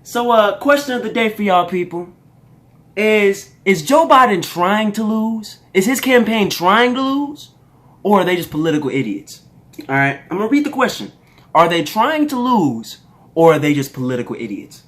So, question of the day for y'all people is Joe Biden trying to lose? Is his campaign trying to lose? Or are they just political idiots? Alright, I'm going to read the question. Are they trying to lose, or are they just political idiots?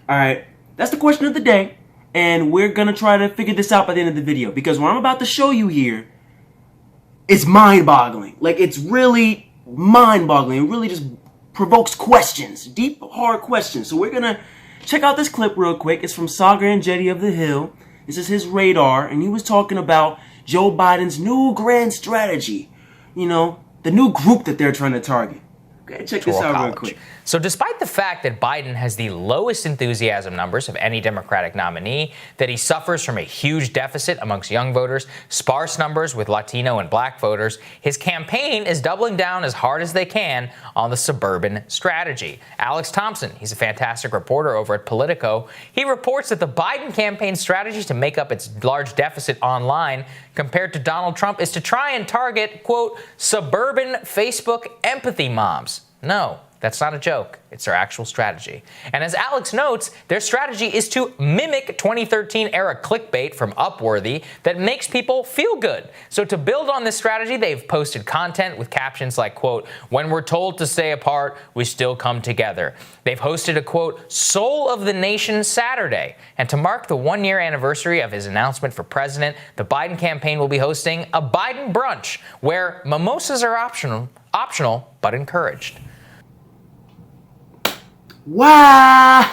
Alright, that's the question of the day, and we're going to try to figure this out by the end of the video, because what I'm about to show you here is mind-boggling. Like, it's really mind-boggling. It really just provokes questions, deep, hard questions. So we're going to check out this clip real quick. It's from Sagar and Jetty of the Hill. This is his radar, and he was talking about Joe Biden's new grand strategy. You know, the new group that they're trying to target. Okay, check this out real quick. So despite the fact that Biden has the lowest enthusiasm numbers of any Democratic nominee, that he suffers from a huge deficit amongst young voters, sparse numbers with Latino and black voters, his campaign is doubling down as hard as they can on the suburban strategy. Alex Thompson, he's a fantastic reporter over at Politico. He reports that the Biden campaign strategy to make up its large deficit online compared to Donald Trump is to try and target, quote, suburban Facebook empathy moms. No, that's not a joke. It's their actual strategy. And as Alex notes, their strategy is to mimic 2013-era clickbait from Upworthy that makes people feel good. So to build on this strategy, they've posted content with captions like, quote, when we're told to stay apart, we still come together. They've hosted a, quote, Soul of the Nation Saturday. And to mark the one-year anniversary of his announcement for president, the Biden campaign will be hosting a Biden brunch where mimosas are optional but encouraged. Wow!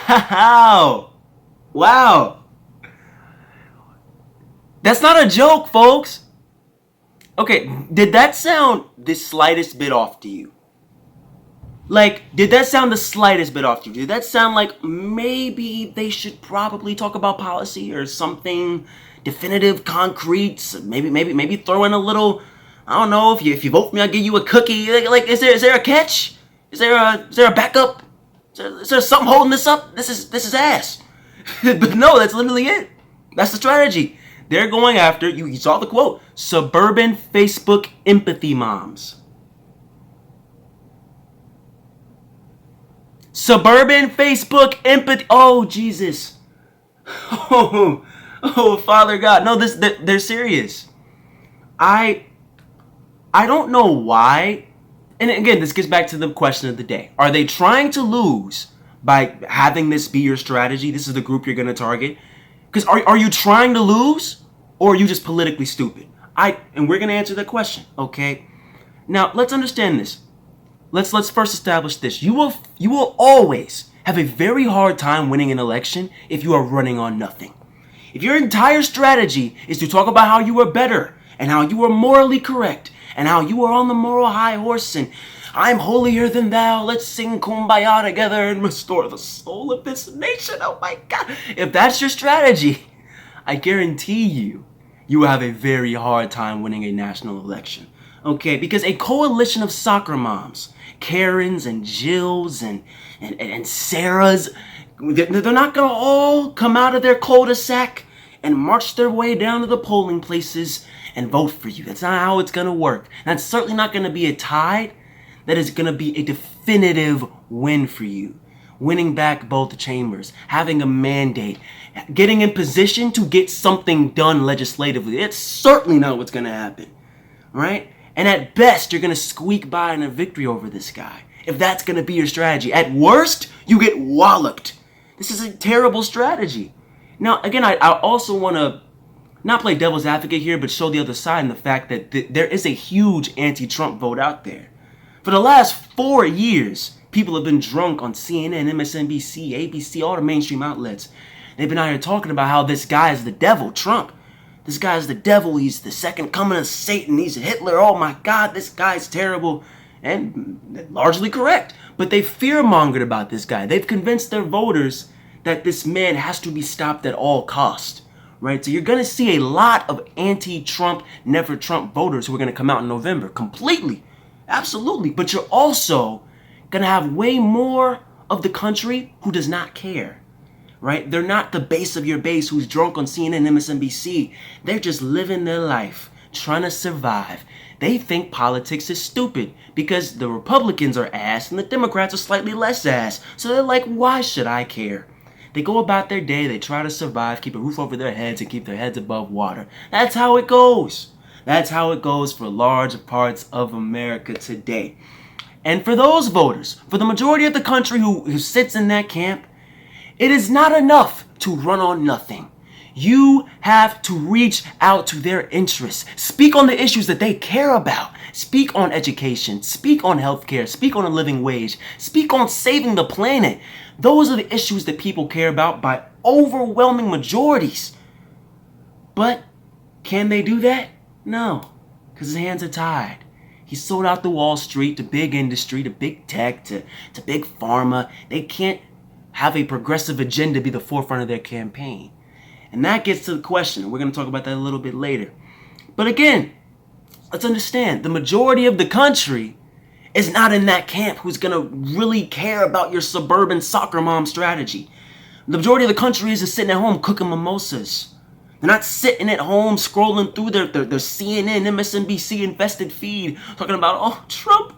Wow! That's not a joke, folks. Okay, did that sound the slightest bit off to you? Like, did that sound the slightest bit off to you? Did that sound like maybe they should probably talk about policy or something definitive, concrete? Maybe throw in a little, I don't know, if you vote for me, I'll give you a cookie. Like, is there a catch? Is there a backup? Is there something holding this up? This is ass. But no, that's literally it. That's the strategy. They're going after, you saw the quote, suburban Facebook empathy moms. Suburban Facebook empathy. Oh, Jesus. Oh, Father God. No, they're serious. I don't know why. And again, this gets back to the question of the day. Are they trying to lose by having this be your strategy? This is the group you're going to target. Because are you trying to lose, or are you just politically stupid? And we're going to answer that question, okay? Now, let's understand this. Let's first establish this. You will always have a very hard time winning an election if you are running on nothing. If your entire strategy is to talk about how you are better and how you are morally correct and how you are on the moral high horse and I'm holier than thou, let's sing Kumbaya together and restore the soul of this nation. Oh my God. If that's your strategy, I guarantee you will have a very hard time winning a national election. Okay, because a coalition of soccer moms, Karens and Jills and Sarahs, they're not going to all come out of their cul-de-sac and march their way down to the polling places and vote for you. That's not how it's going to work. That's certainly not going to be a tide. That is going to be a definitive win for you. Winning back both chambers, having a mandate, getting in position to get something done legislatively. It's certainly not what's going to happen, right? And at best, you're going to squeak by in a victory over this guy, if that's going to be your strategy. At worst, you get walloped. This is a terrible strategy. Now, again, I also want to not play devil's advocate here, but show the other side in the fact that there is a huge anti-Trump vote out there. For the last 4 years, people have been drunk on CNN, MSNBC, ABC, all the mainstream outlets. They've been out here talking about how this guy is the devil, Trump. This guy is the devil. He's the second coming of Satan. He's Hitler. Oh my God, this guy's terrible. And largely correct. But they fear-mongered about this guy. They've convinced their voters that this man has to be stopped at all cost. Right? So you're going to see a lot of anti-Trump, never Trump voters who are going to come out in November. Completely. Absolutely. But you're also going to have way more of the country who does not care. Right? They're not the base of your base who's drunk on CNN, MSNBC. They're just living their life, trying to survive. They think politics is stupid because the Republicans are ass and the Democrats are slightly less ass. So they're like, why should I care? They go about their day, they try to survive, keep a roof over their heads, and keep their heads above water. That's how it goes. That's how it goes for large parts of America today. And for those voters, for the majority of the country who sits in that camp, it is not enough to run on nothing. You have to reach out to their interests. Speak on the issues that they care about. Speak on education. Speak on healthcare. Speak on a living wage. Speak on saving the planet. Those are the issues that people care about by overwhelming majorities. But can they do that? No, because his hands are tied. He sold out to Wall Street, to big industry, to big tech, to big pharma. They can't have a progressive agenda be the forefront of their campaign. And that gets to the question. We're going to talk about that a little bit later. But again, let's understand, the majority of the country is not in that camp who's going to really care about your suburban soccer mom strategy. The majority of the country is just sitting at home cooking mimosas. They're not sitting at home scrolling through their CNN, MSNBC infested feed talking about, oh, Trump,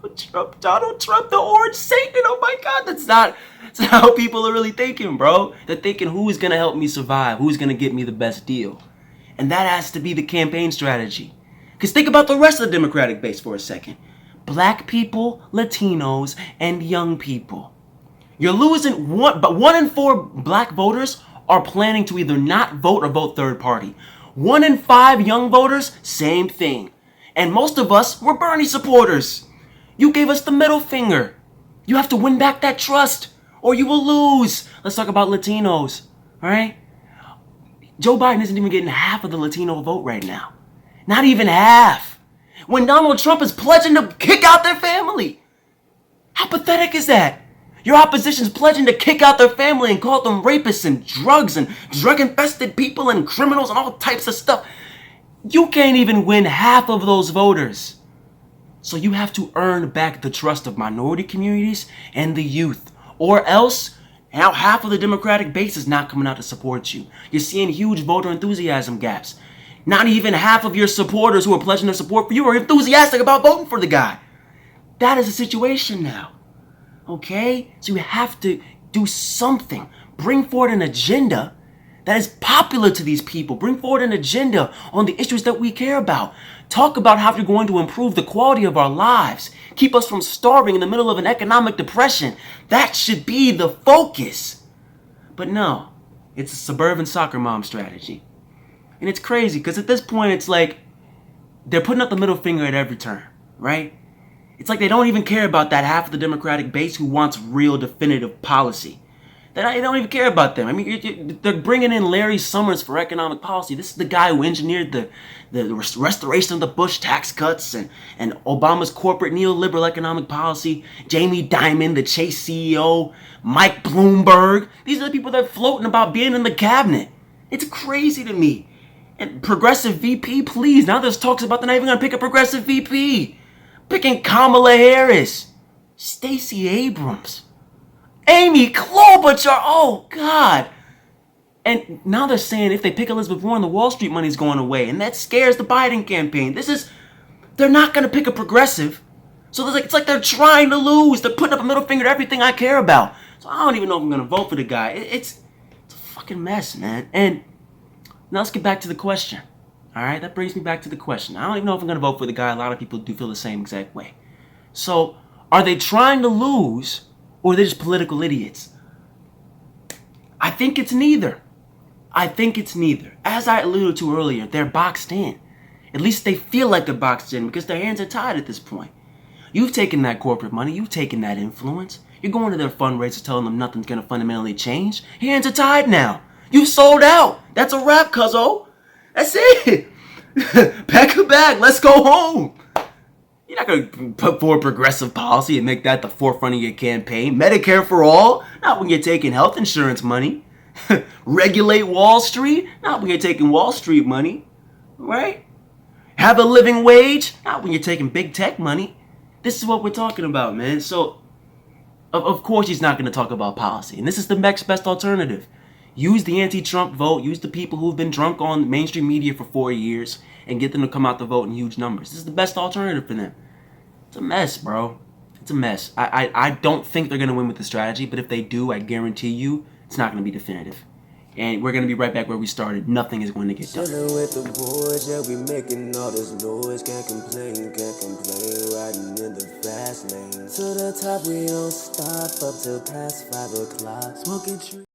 Donald Trump, the orange Satan. Oh my God, that's not how people are really thinking, bro. They're thinking, who is going to help me survive? Who's going to get me the best deal? And that has to be the campaign strategy. Because think about the rest of the Democratic base for a second. Black people, Latinos, and young people. You're losing but 1 in 4 black voters are planning to either not vote or vote third party. 1 in 5 young voters, same thing. And most of us were Bernie supporters. You gave us the middle finger. You have to win back that trust or you will lose. Let's talk about Latinos, all right? Joe Biden isn't even getting half of the Latino vote right now. Not even half. When Donald Trump is pledging to kick out their family. How pathetic is that? Your opposition's pledging to kick out their family and call them rapists and drugs and drug-infested people and criminals and all types of stuff. You can't even win half of those voters. So you have to earn back the trust of minority communities and the youth. Or else, now half of the Democratic base is not coming out to support you. You're seeing huge voter enthusiasm gaps. Not even half of your supporters who are pledging their support for you are enthusiastic about voting for the guy. That is the situation now. Okay? So you have to do something. Bring forward an agenda that is popular to these people. Bring forward an agenda on the issues that we care about. Talk about how you're going to improve the quality of our lives. Keep us from starving in the middle of an economic depression. That should be the focus. But no, it's a suburban soccer mom strategy. And it's crazy because at this point it's like they're putting up the middle finger at every turn, right? It's like they don't even care about that half of the Democratic base who wants real they don't even care about them. I mean, they're bringing in Larry Summers for economic policy. This is the guy who engineered the restoration of the Bush tax cuts and Obama's corporate neoliberal economic policy. Jamie Dimon, the Chase CEO, Mike Bloomberg. These are the people that are floating about being in the cabinet. It's crazy to me. And progressive VP, please. Now there's talks about they're not even going to pick a progressive VP. Picking Kamala Harris, Stacey Abrams, Amy Klobuchar. Oh, God. And now they're saying if they pick Elizabeth Warren, the Wall Street money's going away. And that scares the Biden campaign. They're not going to pick a progressive. So it's like they're trying to lose. They're putting up a middle finger to everything I care about. So I don't even know if I'm going to vote for the guy. It's a fucking mess, man. And now let's get back to the question. All right, that brings me back to the question. I don't even know if I'm going to vote for the guy. A lot of people do feel the same exact way. So are they trying to lose or are they just political idiots? I think it's neither. As I alluded to earlier, they're boxed in. At least they feel like they're boxed in because their hands are tied at this point. You've taken that corporate money. You've taken that influence. You're going to their fundraisers telling them nothing's going to fundamentally change. Your hands are tied now. You've sold out. That's a wrap, cuzzo. That's it. Pack a bag. Let's go home. You're not going to put forward progressive policy and make that the forefront of your campaign. Medicare for all? Not when you're taking health insurance money. Regulate Wall Street? Not when you're taking Wall Street money. Right? Have a living wage? Not when you're taking big tech money. This is what we're talking about, man. So, of course he's not going to talk about policy. And this is the next best alternative. Use the anti-Trump vote. Use the people who've been drunk on mainstream media for 4 years and get them to come out to vote in huge numbers. This is the best alternative for them. It's a mess, bro. It's a mess. I don't think they're going to win with the strategy, but if they do, I guarantee you It's not going to be definitive. And we're going to be right back where we started. Nothing is going to get done. Chillin' with the boys, yeah, we making all this noise. Can't complain, riding in the fast lane. To the top, we don't stop, up till past 5 o'clock. Smoking trees.